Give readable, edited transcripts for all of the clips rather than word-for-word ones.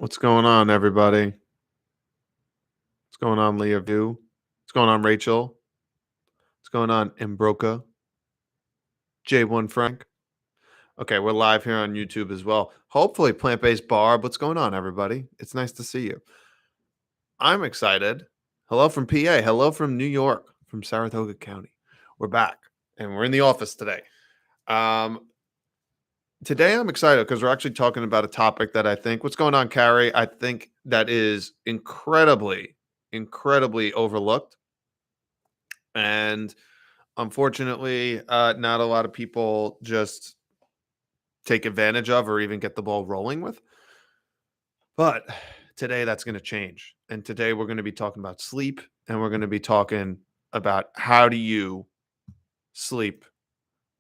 What's going on, everybody? What's going on, Leah Vu? What's going on, Rachel? What's going on, Mbroka? J1 Frank? Okay, we're live here on YouTube as well. Hopefully, Plant Based Barb. What's going on, everybody? It's nice to see you. I'm excited. Hello from PA. Hello from New York, from Saratoga County. We're back, and we're in the office today. Today, I'm excited because we're actually talking about a topic that I think, what's going on, Carrie? I think that is incredibly, incredibly overlooked. And unfortunately, not a lot of people just take advantage of or even get the ball rolling with. But today that's going to change. And today we're going to be talking about sleep, and we're going to be talking about how do you sleep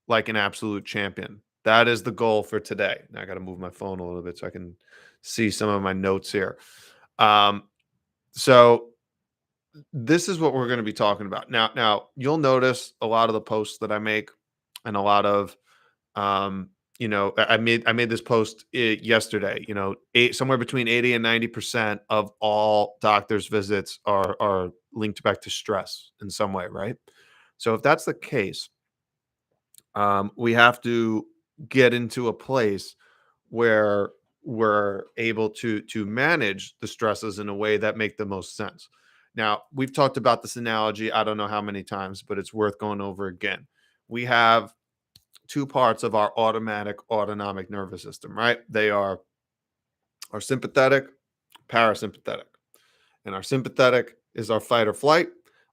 like an absolute champion. That is the goal for today. Now I got to move my phone a little bit so I can see some of my notes here. So this is what we're going to be talking about. Now you'll notice a lot of the posts that I make and a lot of I made this post yesterday. Somewhere between 80 and 90% of all doctors' visits are linked back to stress in some way, right? So if that's the case, we have to get into a place where we're able to manage the stresses in a way that make the most sense. Now, we've talked about this analogy, I don't know how many times, but it's worth going over again. We have two parts of our autonomic nervous system, right? They are our sympathetic, parasympathetic. And our sympathetic is our fight or flight.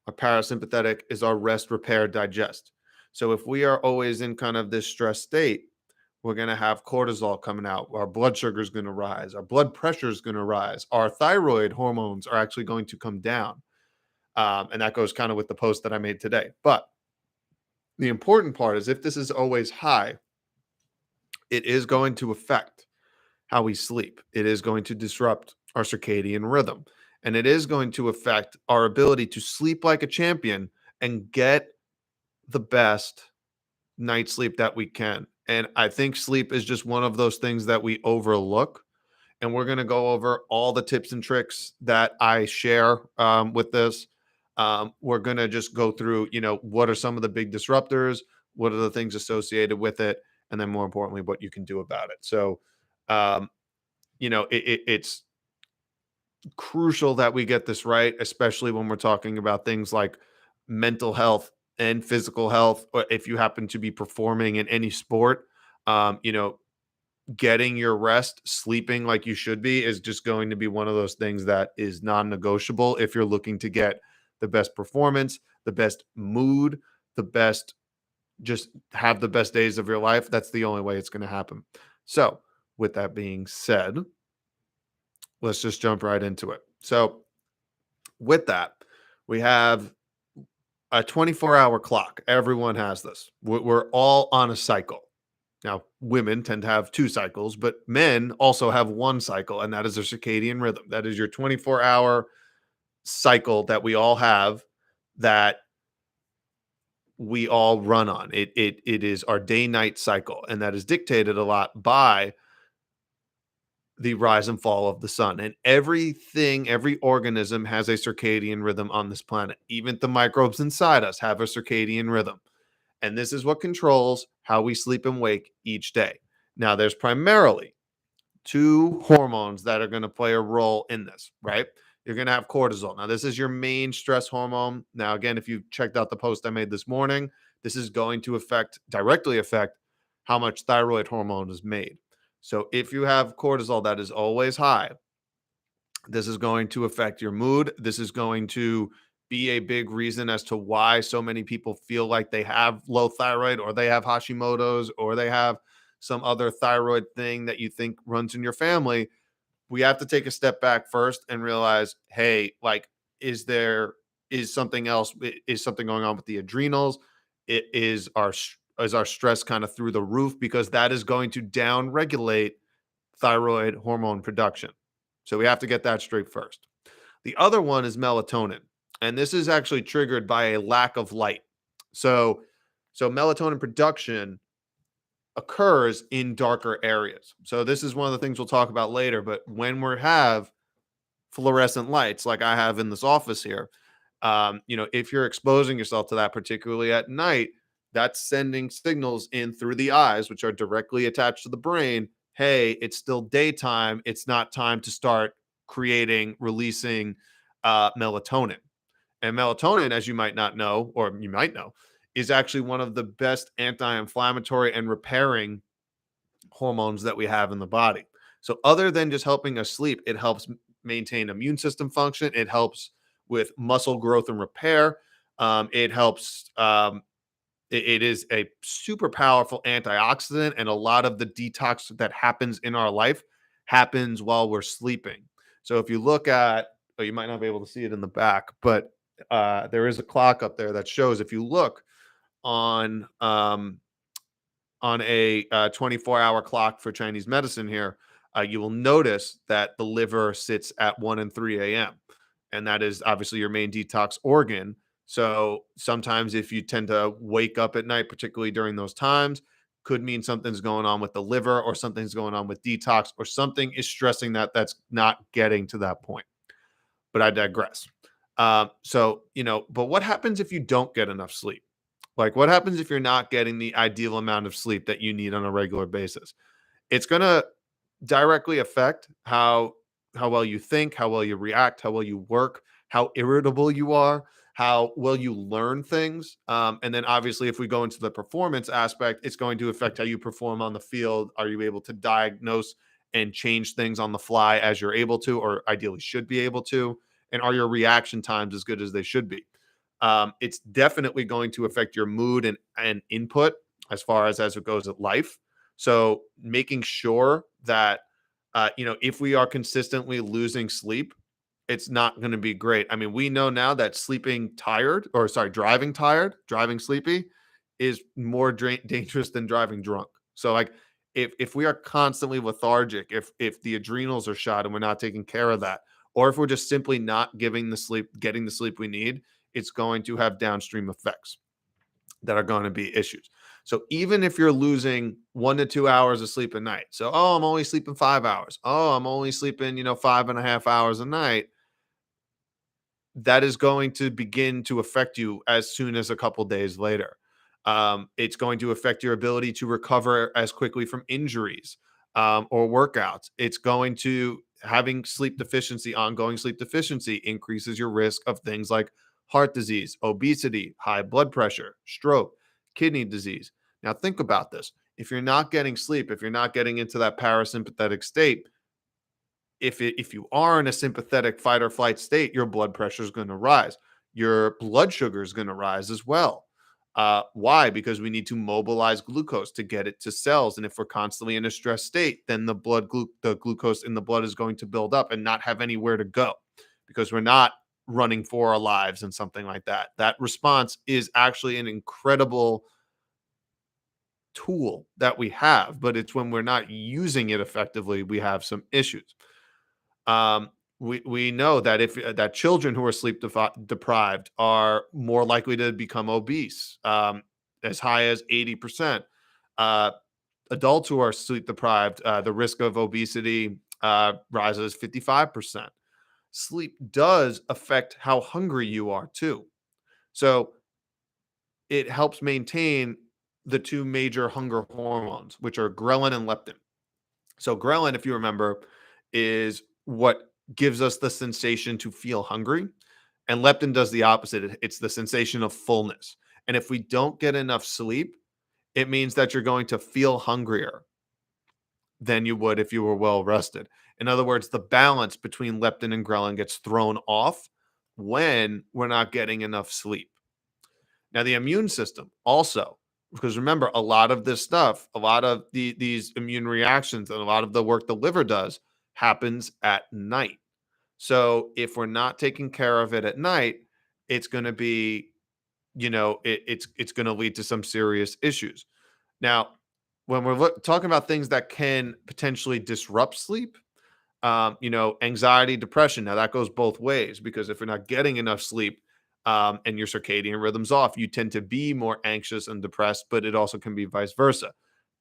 Our parasympathetic is our rest, repair, digest. So if we are always in kind of this stress state, we're going to have cortisol coming out. Our blood sugar is going to rise. Our blood pressure is going to rise. Our thyroid hormones are actually going to come down. And that goes kind of with the post that I made today. But the important part is if this is always high, it is going to affect how we sleep. It is going to disrupt our circadian rhythm. And it is going to affect our ability to sleep like a champion and get the best night's sleep that we can. And I think sleep is just one of those things that we overlook. And we're going to go over all the tips and tricks that I share with this. We're going to just go through, what are some of the big disruptors? What are the things associated with it? And then more importantly, what you can do about it. So, it's crucial that we get this right, especially when we're talking about things like mental health and physical health. Or if you happen to be performing in any sport, getting your rest, sleeping like you should be is just going to be one of those things that is non-negotiable if you're looking to get the best performance, the best mood, just have the best days of your life. That's the only way it's going to happen. So with that being said, let's just jump right into it. So with that, we have a 24-hour clock. Everyone has this. We're all on a cycle. Now, women tend to have two cycles, but men also have one cycle, and that is their circadian rhythm. That is your 24-hour cycle that we all have, that we all run on. It is our day-night cycle, and that is dictated a lot by the rise and fall of the sun. And every organism has a circadian rhythm on this planet. Even the microbes inside us have a circadian rhythm. And this is what controls how we sleep and wake each day. Now, there's primarily two hormones that are going to play a role in this, right? You're going to have cortisol. Now, this is your main stress hormone. Now, again, if you checked out the post I made this morning, this is going to directly affect how much thyroid hormone is made. So if you have cortisol that is always high, this is going to affect your mood. This is going to be a big reason as to why so many people feel like they have low thyroid, or they have Hashimoto's, or they have some other thyroid thing that you think runs in your family. We have to take a step back first and realize, hey, like, is something else? Is something going on with the adrenals? Is our stress kind of through the roof? Because that is going to down regulate thyroid hormone production. So we have to get that straight first. The other one is melatonin. And this is actually triggered by a lack of light. So melatonin production occurs in darker areas. So this is one of the things we'll talk about later. But when we have fluorescent lights, like I have in this office here, if you're exposing yourself to that, particularly at night, that's sending signals in through the eyes, which are directly attached to the brain. Hey, it's still daytime. It's not time to start releasing melatonin. And melatonin, as you might not know, or you might know, is actually one of the best anti-inflammatory and repairing hormones that we have in the body. So other than just helping us sleep, it helps maintain immune system function. It helps with muscle growth and repair. It helps. It is a super powerful antioxidant, and a lot of the detox that happens in our life happens while we're sleeping. So if you look at, oh, you might not be able to see it in the back, but there is a clock up there that shows if you look on a 24-hour clock for Chinese medicine here, you will notice that the liver sits at 1 and 3 a.m. And that is obviously your main detox organ. So sometimes if you tend to wake up at night, particularly during those times, could mean something's going on with the liver or something's going on with detox or something is stressing that's not getting to that point. But I digress. But what happens if you don't get enough sleep? Like, what happens if you're not getting the ideal amount of sleep that you need on a regular basis? It's going to directly affect how well you think, how well you react, how well you work, how irritable you are, how well you learn things. And then obviously, if we go into the performance aspect, it's going to affect how you perform on the field. Are you able to diagnose and change things on the fly as you're able to, or ideally should be able to? And are your reaction times as good as they should be? It's definitely going to affect your mood and input as it goes at life. So making sure that if we are consistently losing sleep, it's not going to be great. I mean, we know now that driving sleepy is more dangerous than driving drunk. So like if we are constantly lethargic, if the adrenals are shot and we're not taking care of that, or if we're just simply not getting the sleep we need, it's going to have downstream effects that are going to be issues. So even if you're losing 1 to 2 hours of sleep a night, so I'm only sleeping 5 hours. Oh, I'm only sleeping 5.5 hours a night. That is going to begin to affect you as soon as a couple days later. It's going to affect your ability to recover as quickly from injuries or workouts. It's going to having ongoing sleep deficiency increases your risk of things like heart disease, obesity, high blood pressure, stroke, kidney disease. Now, think about this. If you're not getting sleep, if you're not getting into that parasympathetic state, if you are in a sympathetic fight or flight state, your blood pressure is going to rise. Your blood sugar is going to rise as well. Why? Because we need to mobilize glucose to get it to cells. And if we're constantly in a stress state, then the glucose in the blood is going to build up and not have anywhere to go because we're not running for our lives and something like that. That response is actually an incredible tool that we have, but it's when we're not using it effectively, we have some issues. Um, we know that if that children who are deprived are more likely to become obese, as high as 80%. Uh, Adults who are sleep deprived, the risk of obesity rises 55%. Sleep does affect how hungry you are too. So it helps maintain the two major hunger hormones, which are ghrelin and leptin. So ghrelin, if you remember, is what gives us the sensation to feel hungry. And leptin does the opposite. It's the sensation of fullness. And if we don't get enough sleep, it means that you're going to feel hungrier than you would if you were well rested. In other words, the balance between leptin and ghrelin gets thrown off when we're not getting enough sleep. Now, the immune system also, because remember, a lot of this stuff, a lot of these immune reactions, and a lot of the work the liver does happens at night. So if we're not taking care of it at night, it's going to be, it's going to lead to some serious issues. Now, when we're talking about things that can potentially disrupt sleep, anxiety, depression. Now that goes both ways because if you're not getting enough sleep and your circadian rhythm's off, you tend to be more anxious and depressed, but it also can be vice versa.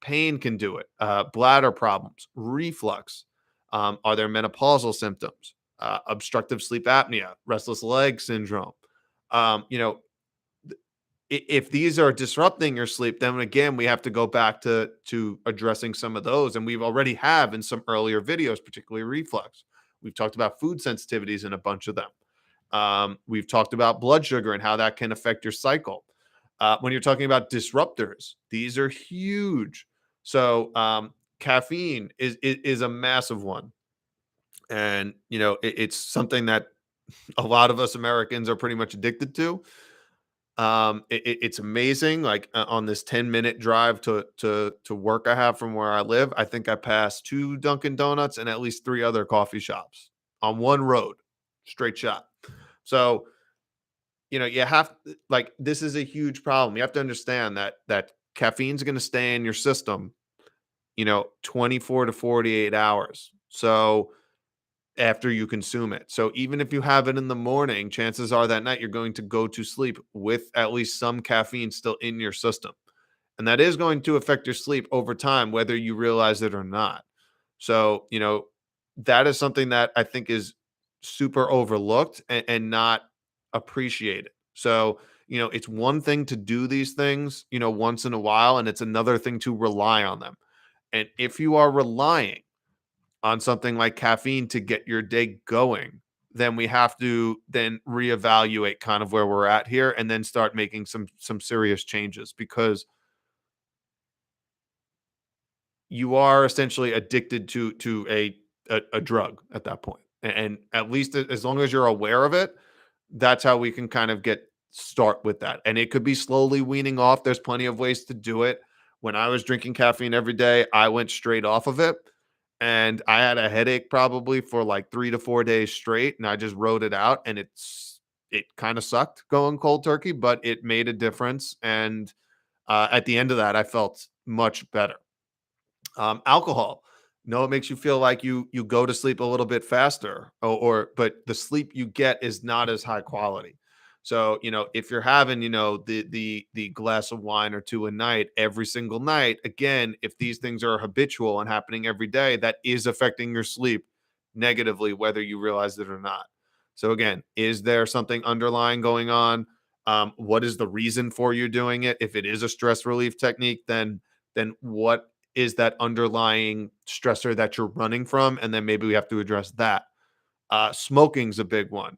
Pain can do it. Bladder problems, reflux. Are there menopausal symptoms? Obstructive sleep apnea, restless leg syndrome. You know, if these are disrupting your sleep, then again we have to go back to addressing some of those, and we've already have in some earlier videos, particularly reflux. We've talked about food sensitivities in a bunch of them. We've talked about blood sugar and how that can affect your cycle. When you're talking about disruptors, these are huge. So caffeine is a massive one, and it's something that a lot of us Americans are pretty much addicted to. It's amazing. Like on this 10-minute drive to work I have from where I live, I think I passed two Dunkin' Donuts and at least three other coffee shops on one road, straight shot. So you have like this is a huge problem. You have to understand that caffeine's going to stay in your system, 24 to 48 hours. So after you consume it. So even if you have it in the morning, chances are that night you're going to go to sleep with at least some caffeine still in your system. And that is going to affect your sleep over time, whether you realize it or not. So, that is something that I think is super overlooked and not appreciated. So, it's one thing to do these things, once in a while, and it's another thing to rely on them. And if you are relying on something like caffeine to get your day going, then we have to then reevaluate kind of where we're at here and then start making some serious changes because you are essentially addicted to a drug at that point. And at least as long as you're aware of it, that's how we can kind of get start with that. And it could be slowly weaning off. There's plenty of ways to do it. When I was drinking caffeine every day, I went straight off of it. And I had a headache probably for like 3 to 4 days straight. And I just wrote it out. And it kind of sucked going cold turkey, but it made a difference. And at the end of that, I felt much better. Alcohol. No, it makes you feel like you go to sleep a little bit faster, but the sleep you get is not as high quality. So if you're having the glass of wine or two a night every single night, again, if these things are habitual and happening every day, that is affecting your sleep negatively, whether you realize it or not. So again, is there something underlying going on? What is the reason for you doing it? If it is a stress relief technique, then what is that underlying stressor that you're running from? And then maybe we have to address that. Smoking's a big one.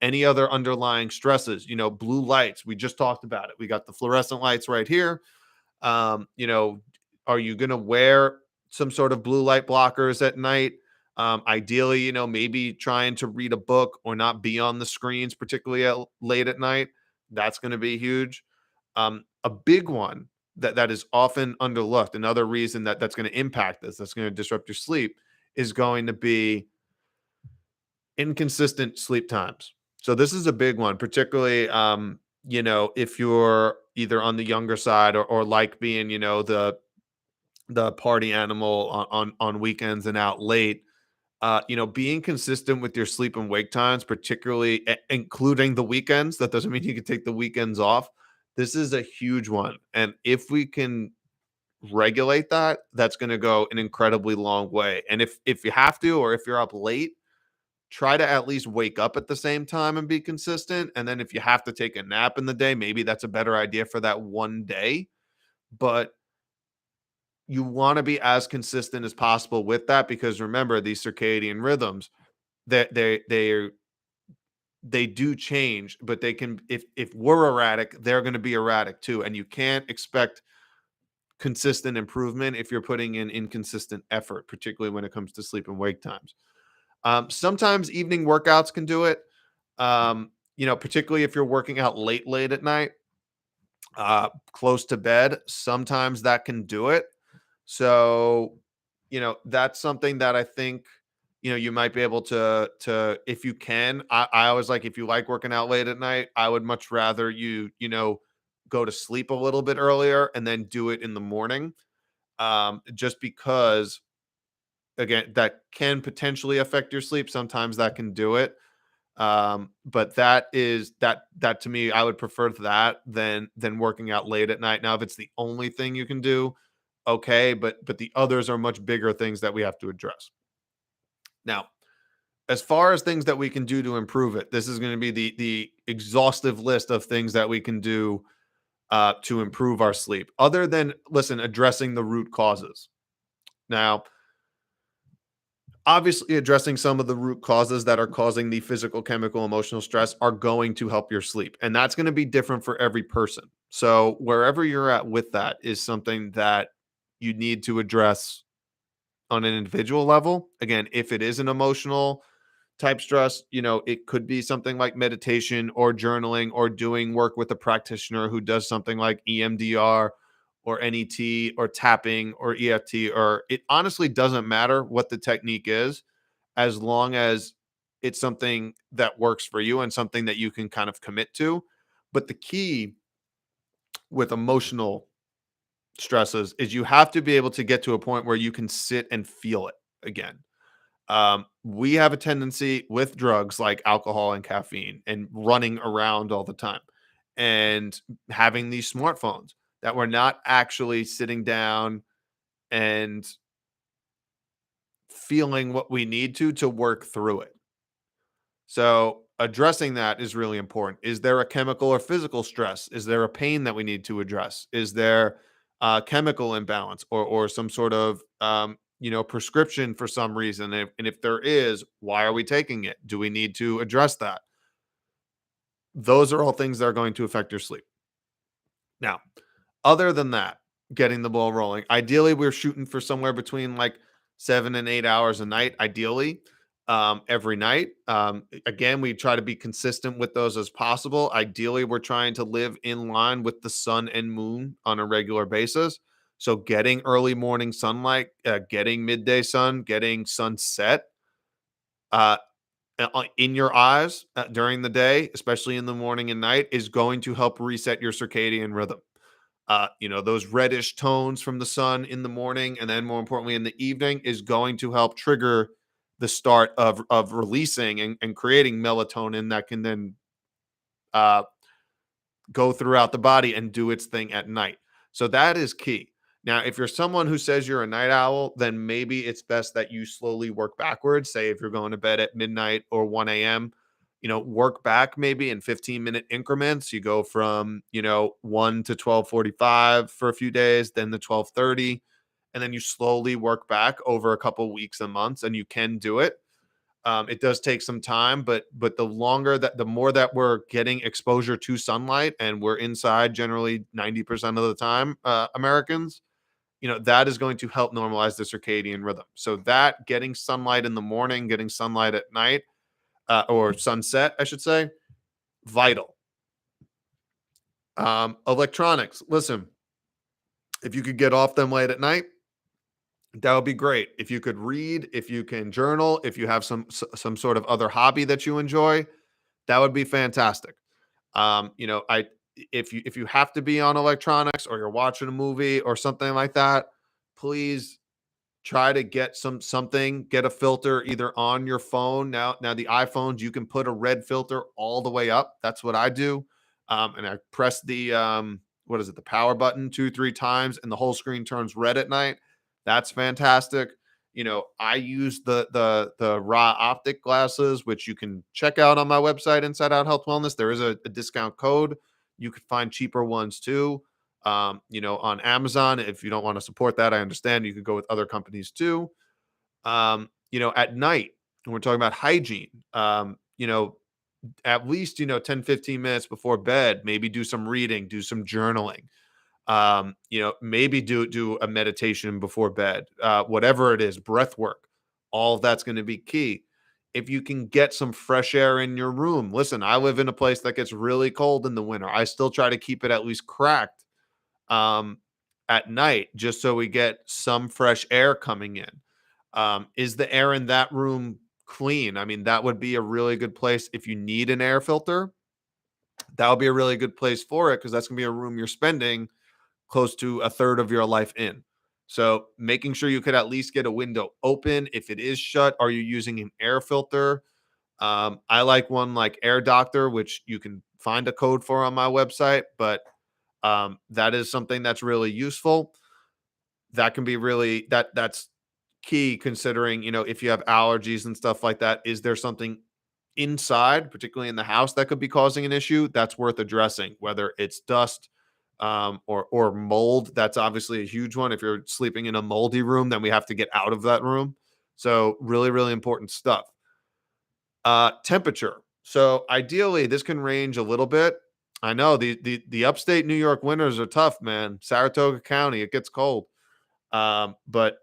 Any other underlying stresses, blue lights, we just talked about it. We got the fluorescent lights right here. Um, you know, are you going to wear some sort of blue light blockers at night? Ideally, maybe trying to read a book or not be on the screens, particularly late at night. That's going to be huge. A big one that is often underlooked, another reason that's going to impact this, that's going to disrupt your sleep, is going to be inconsistent sleep times. So this is a big one, particularly if you're either on the younger side or like being, the party animal on weekends and out late. Being consistent with your sleep and wake times, particularly including the weekends. That doesn't mean you can take the weekends off. This is a huge one. And if we can regulate that, that's going to go an incredibly long way. And if you have to, or if you're up late, try to at least wake up at the same time and be consistent. And then if you have to take a nap in the day, maybe that's a better idea for that one day. But you want to be as consistent as possible with that because remember these circadian rhythms that they do change, but they can if we're erratic, they're going to be erratic too. And you can't expect consistent improvement if you're putting in inconsistent effort, particularly when it comes to sleep and wake times. Sometimes evening workouts can do it. Particularly if you're working out late at night, close to bed, sometimes that can do it. So, that's something that I think, you might be able to if you can. I always like if you like working out late at night, I would much rather go to sleep a little bit earlier and then do it in the morning. Just because again, that can potentially affect your sleep. Sometimes that can do it. But that to me, I would prefer that than working out late at night. Now, if it's the only thing you can do, okay, but the others are much bigger things that we have to address. Now, as far as things that we can do to improve it, this is going to be the exhaustive list of things that we can do to improve our sleep, other than, listen, addressing the root causes. Now, obviously, addressing some of the root causes that are causing the physical, chemical, emotional stress are going to help your sleep. And that's going to be different for every person. So, wherever you're at with that is something that you need to address on an individual level. Again, if it is an emotional type stress, it could be something like meditation or journaling or doing work with a practitioner who does something like EMDR or NET or tapping or EFT, or it honestly doesn't matter what the technique is, as long as it's something that works for you and something that you can kind of commit to. But the key with emotional stresses is you have to be able to get to a point where you can sit and feel it again. We have a tendency with drugs like alcohol and caffeine and running around all the time and having these smartphones that we're not actually sitting down and feeling what we need to work through it. So addressing that is really important. Is there a chemical or physical stress? Is there a pain that we need to address? Is there a chemical imbalance or some sort of prescription for some reason? And if there is, why are we taking it? Do we need to address that? Those are all things that are going to affect your sleep. Now, other than that, getting the ball rolling. Ideally, we're shooting for somewhere between like 7 and 8 hours a night, ideally, every night. Again, we try to be consistent with those as possible. Ideally, we're trying to live in line with the sun and moon on a regular basis. So, getting early morning sunlight, getting midday sun, getting sunset uh, in your eyes during the day, especially in the morning and night, is going to help reset your circadian rhythm. Those reddish tones from the sun in the morning and then more importantly in the evening is going to help trigger the start of releasing and creating melatonin that can then uh, go throughout the body and do its thing at night. So that is key. Now, if you're someone who says you're a night owl, then maybe it's best that you slowly work backwards. Say if you're going to bed at midnight or 1 a.m., work back maybe in 15-minute increments. You go from, 1 to 12:45 for a few days, then the 12:30, and then you slowly work back over a couple weeks and months, and you can do it. It does take some time, but the more that we're getting exposure to sunlight, and we're inside generally 90% of the time, Americans, that is going to help normalize the circadian rhythm. So that getting sunlight in the morning, getting sunlight at night, or sunset, I should say, vital. Electronics. Listen, if you could get off them late at night, that would be great. If you could read, if you can journal, if you have some sort of other hobby that you enjoy, that would be fantastic. I if you have to be on electronics or you're watching a movie or something like that, please try to get get a filter either on your phone. Now the iPhones, you can put a red filter all the way up. That's what I do. And I press the what is it, the power button 2, 3 times, and the whole screen turns red at night. That's fantastic. I use the raw optic glasses, which you can check out on my website, Inside Out Health Wellness. There is a discount code. You could find cheaper ones too. On Amazon. If you don't want to support that, I understand. You could go with other companies too. At night, when we're talking about hygiene, at least, 10, 15 minutes before bed, maybe do some reading, do some journaling. Maybe do a meditation before bed, whatever it is, breath work. All of that's going to be key. If you can get some fresh air in your room, listen, I live in a place that gets really cold in the winter. I still try to keep it at least cracked um, at night, just so we get some fresh air coming in. Is the air in that room clean? I mean, that would be a really good place. If you need an air filter, that would be a really good place for it, because that's going to be a room you're spending close to a third of your life in. So making sure you could at least get a window open. If it is shut, are you using an air filter? I like one like Air Doctor, which you can find a code for on my website, but that is something that's really useful. That can be really that's key considering, if you have allergies and stuff like that. Is there something inside, particularly in the house, that could be causing an issue? That's worth addressing, whether it's dust, or mold. That's obviously a huge one. If you're sleeping in a moldy room, then we have to get out of that room. So really, really important stuff. Temperature. So ideally, this can range a little bit. I know the upstate New York winters are tough, man. Saratoga County, it gets cold. But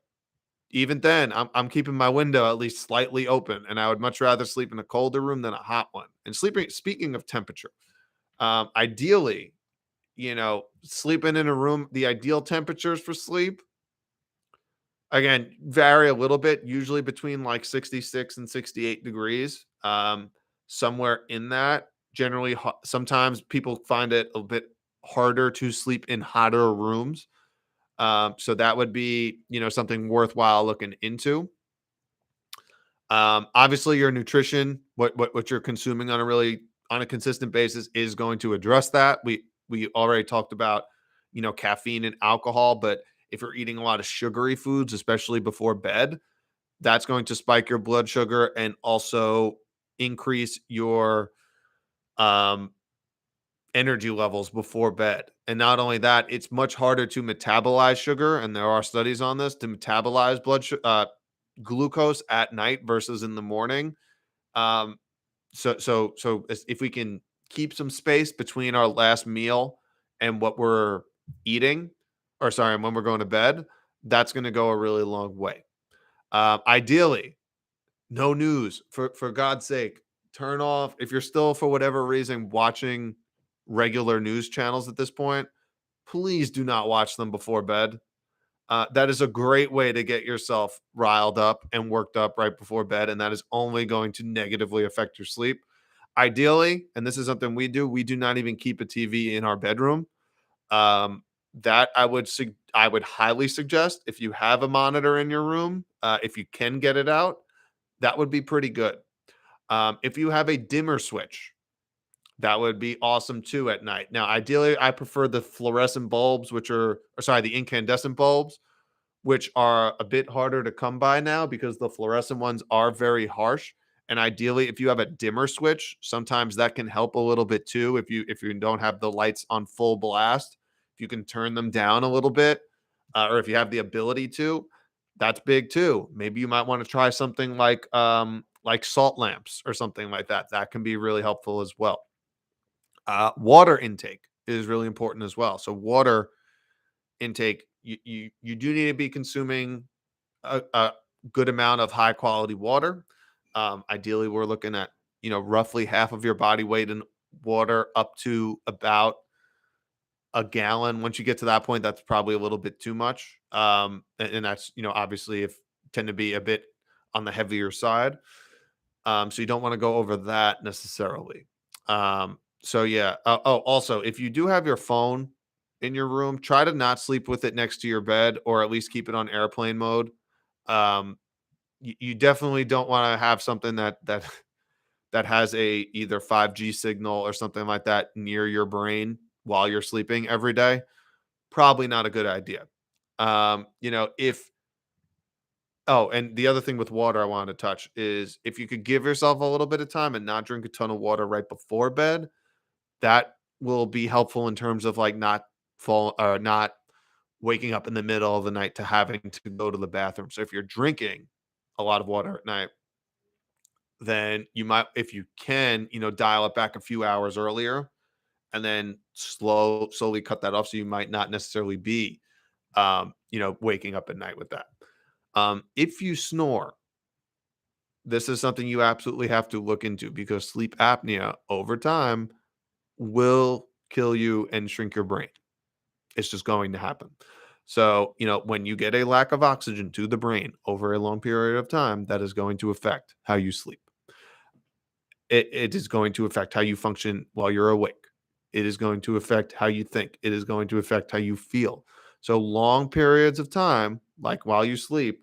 even then, I'm keeping my window at least slightly open, and I would much rather sleep in a colder room than a hot one. And sleeping, speaking of temperature, ideally, sleeping in a room, the ideal temperatures for sleep, again, vary a little bit, usually between like 66 and 68 degrees. Somewhere in that. Generally, sometimes people find it a bit harder to sleep in hotter rooms. So that would be, something worthwhile looking into. Obviously, your nutrition, what you're consuming on a consistent basis, is going to address that. We already talked about, caffeine and alcohol, but if you're eating a lot of sugary foods, especially before bed, that's going to spike your blood sugar and also increase your um, energy levels before bed. And not only that, it's much harder to metabolize sugar, and there are studies on this, to metabolize glucose at night versus in the morning. Um, if we can keep some space between our last meal and what we're eating, or sorry, and when we're going to bed, that's going to go a really long way. Ideally, no news, for God's sake. Turn off if you're still, for whatever reason, watching regular news channels at this point. Please do not watch them before bed. That is a great way to get yourself riled up and worked up right before bed, and that is only going to negatively affect your sleep. Ideally, and this is something we do not even keep a TV in our bedroom. Um, that I would highly suggest, if you have a monitor in your room, if you can get it out, that would be pretty good. If you have a dimmer switch, that would be awesome too at night. Now, ideally, I prefer the fluorescent bulbs, the incandescent bulbs, which are a bit harder to come by now because the fluorescent ones are very harsh. And ideally, if you have a dimmer switch, sometimes that can help a little bit too. If you don't have the lights on full blast, if you can turn them down a little bit, or if you have the ability to, that's big too. Maybe you might want to try something like salt lamps or something like that. That can be really helpful as well. Water intake is really important as well. So water intake, you do need to be consuming a good amount of high quality water. Ideally, we're looking at, roughly half of your body weight in water, up to about a gallon. Once you get to that point, that's probably a little bit too much. And that's, obviously, if tend to be a bit on the heavier side. So you don't want to go over that necessarily. So yeah. Also, if you do have your phone in your room, try to not sleep with it next to your bed, or at least keep it on airplane mode. Um, you definitely don't want to have something that has a either 5G signal or something like that near your brain while you're sleeping every day. Probably not a good idea. If Oh, and the other thing with water I wanted to touch is, if you could give yourself a little bit of time and not drink a ton of water right before bed, that will be helpful in terms of like not waking up in the middle of the night to having to go to the bathroom. So if you're drinking a lot of water at night, then you might, if you can, dial it back a few hours earlier, and then slowly cut that off. So you might not necessarily be, waking up at night with that. If you snore, this is something you absolutely have to look into, because sleep apnea over time will kill you and shrink your brain. It's just going to happen. So, when you get a lack of oxygen to the brain over a long period of time, that is going to affect how you sleep. It is going to affect how you function while you're awake. It is going to affect how you think. It is going to affect how you feel. So long periods of time, like while you sleep,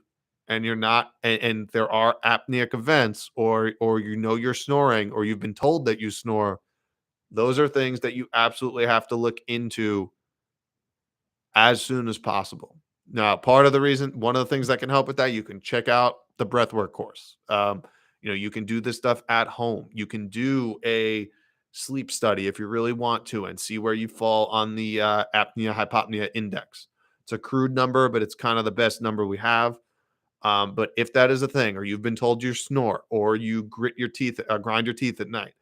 and you're not, and there are apneic events, or you're snoring, or you've been told that you snore, those are things that you absolutely have to look into as soon as possible. Now, part of the reason, one of the things that can help with that, you can check out the breathwork course. You can do this stuff at home. You can do a sleep study if you really want to and see where you fall on the apnea hypopnea index. It's a crude number, but it's kind of the best number we have. But if that is a thing, or you've been told you snore, or you grind your teeth at night,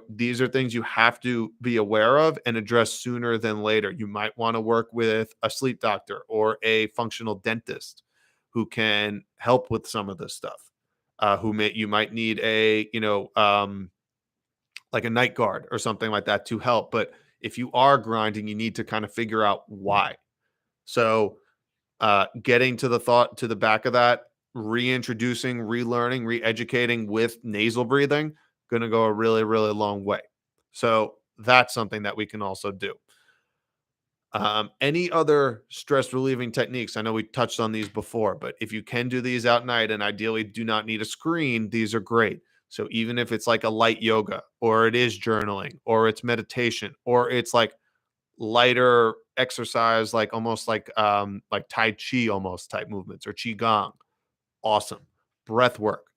these are things you have to be aware of and address sooner than later. You might want to work with a sleep doctor or a functional dentist who can help with some of this stuff. You might need like a night guard or something like that to help. But if you are grinding, you need to kind of figure out why. So getting to the back of that, reintroducing, relearning, re-educating with nasal breathing, going to go a really, really long way. So that's something that we can also do. Any other stress relieving techniques? I know we touched on these before, but if you can do these at night and ideally do not need a screen, these are great. So even if it's like a light yoga, or it is journaling, or it's meditation, or it's like lighter exercise, like almost like Tai Chi almost type movements or Qigong. Awesome. Breath work,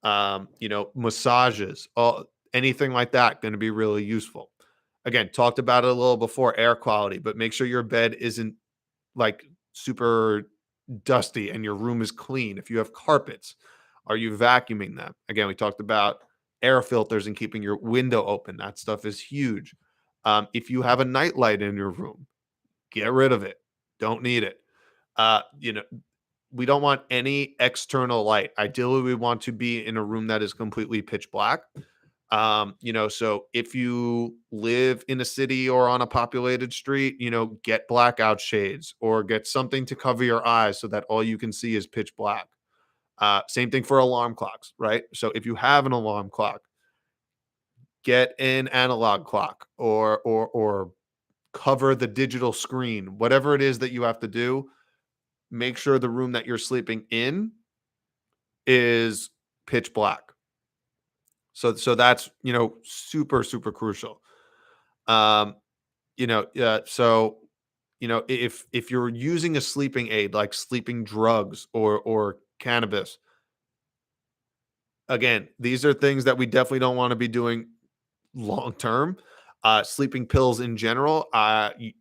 massages, anything like that going to be really useful. Again, talked about it a little before, air quality, but make sure your bed isn't like super dusty and your room is clean. If you have carpets, are you vacuuming them? Again, we talked about air filters and keeping your window open. That stuff is huge. If you have a nightlight in your room, get rid of it. Don't need it. Uh, you know, we don't want any external light. Ideally, we want to be in a room that is completely pitch black. So if you live in a city or on a populated street, get blackout shades or get something to cover your eyes so that all you can see is pitch black. Same thing for alarm clocks, right? So if you have an alarm clock, get an analog clock or cover the digital screen. Whatever it is that you have to do, make sure the room that you're sleeping in is pitch black. So that's, super, super crucial. Um, if you're using a sleeping aid like sleeping drugs or cannabis, again, these are things that we definitely don't want to be doing long term. Sleeping pills in general, I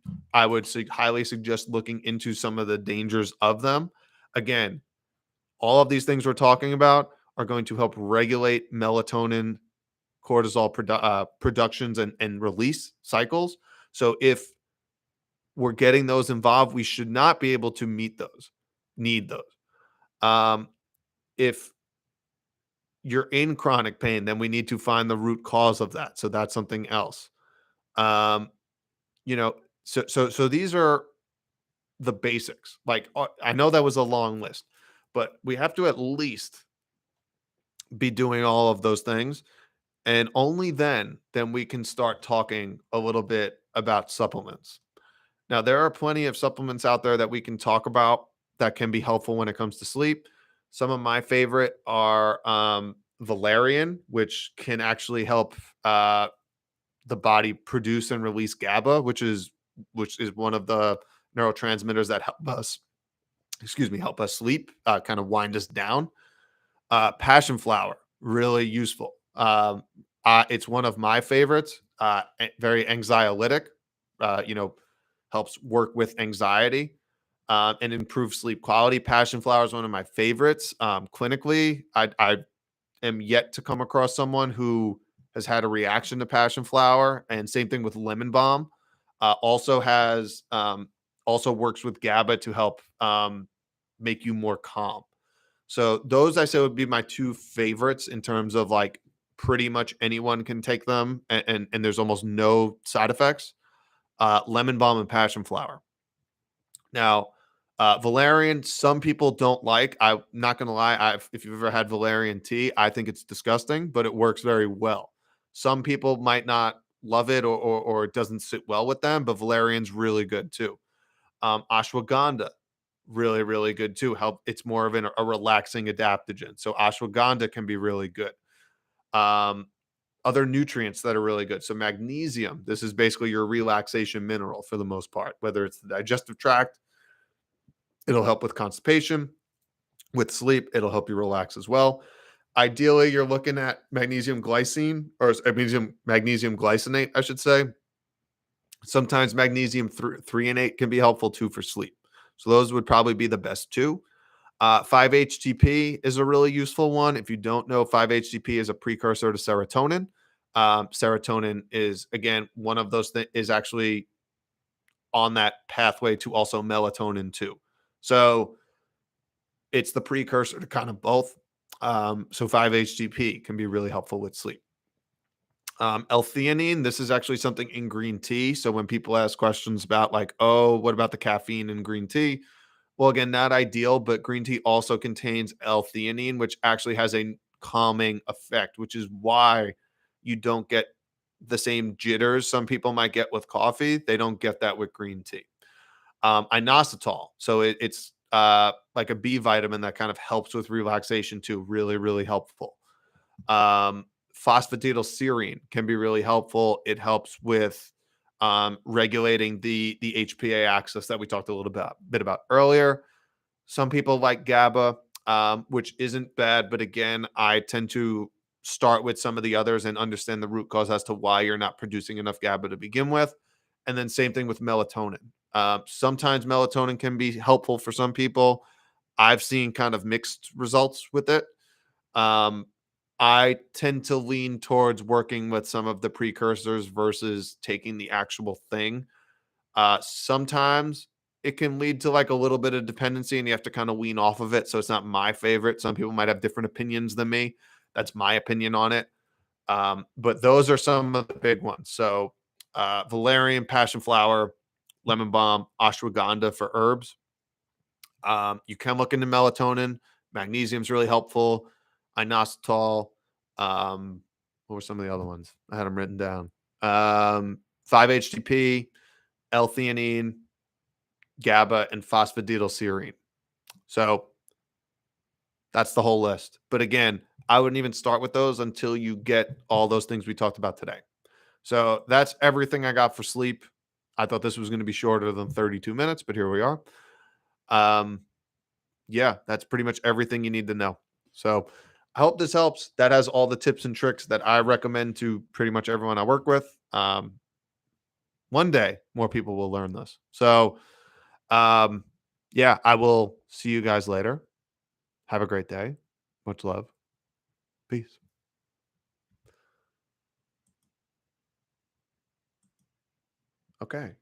would highly suggest looking into some of the dangers of them. Again, all of these things we're talking about are going to help regulate melatonin, cortisol productions and release cycles. So if we're getting those involved, we should not be able to need those. Um, if you're in chronic pain, then we need to find the root cause of that. So that's something else. Um, you know, so these are the basics. Like I know that was a long list, but we have to at least be doing all of those things, and only then we can start talking a little bit about supplements. Now, there are plenty of supplements out there that we can talk about that can be helpful when it comes to sleep. Some of my favorite are valerian, which can actually help the body produce and release GABA, which is one of the neurotransmitters that help us sleep, kind of wind us down. Passion flower, really useful. It's one of my favorites. Very anxiolytic. Helps work with anxiety and improve sleep quality. Passion flower is one of my favorites. Clinically, I am yet to come across someone who has had a reaction to passion flower, and same thing with lemon balm. Also works with GABA to help make you more calm. So those I say would be my two favorites in terms of like pretty much anyone can take them and there's almost no side effects. Lemon balm and passion flower. Now, valerian, some people don't like. I'm not gonna lie. If you've ever had valerian tea, I think it's disgusting, but it works very well. Some people might not love it or it doesn't sit well with them, but valerian's really good too. Ashwagandha, really, really good too. It's more of a relaxing adaptogen. So ashwagandha can be really good. Um, Other nutrients that are really good. So magnesium, this is basically your relaxation mineral for the most part, whether it's the digestive tract, It'll help with constipation. With sleep, it'll help you relax as well. Ideally, you're looking at magnesium glycine or magnesium glycinate, I should say. Sometimes magnesium 3 and 8 can be helpful too for sleep. So those would probably be the best two. 5-HTP is a really useful one. If you don't know, 5-HTP is a precursor to serotonin. Serotonin is again one of those that is actually on that pathway to also melatonin too. So it's the precursor to kind of both. So 5-HTP can be really helpful with sleep. L-theanine, this is actually something in green tea. So when people ask questions about like, oh, what about the caffeine in green tea? Well, again, not ideal, but green tea also contains L-theanine, which actually has a calming effect, which is why you don't get the same jitters some people might get with coffee. They don't get that with green tea. Inositol, so it's like a B vitamin that kind of helps with relaxation too. Really, really helpful. Um, Phosphatidylserine can be really helpful. It helps with regulating the HPA axis that we talked a little bit about earlier. Some people like GABA, which isn't bad, but again, I tend to start with some of the others and understand the root cause as to why you're not producing enough GABA to begin with. And then same thing with melatonin. Sometimes melatonin can be helpful for some people. I've seen kind of mixed results with it. Um, I tend to lean towards working with some of the precursors versus taking the actual thing. Sometimes it can lead to like a little bit of dependency and you have to kind of wean off of it. So it's not my favorite. Some people might have different opinions than me. That's my opinion on it. But those are some of the big ones. So valerian, passion flower, lemon balm, ashwagandha for herbs. You can look into melatonin. Magnesium is really helpful. Inositol. What were some of the other ones? I had them written down. 5-HTP, L-theanine, GABA, and phosphatidylserine. So that's the whole list. But again, I wouldn't even start with those until you get all those things we talked about today. So that's everything I got for sleep. I thought this was going to be shorter than 32 minutes, but here we are. Yeah, that's pretty much everything you need to know. So I hope this helps. That has all the tips and tricks that I recommend to pretty much everyone I work with. One day, more people will learn this. So, um, yeah, I will see you guys later. Have a great day. Much love. Peace. Okay.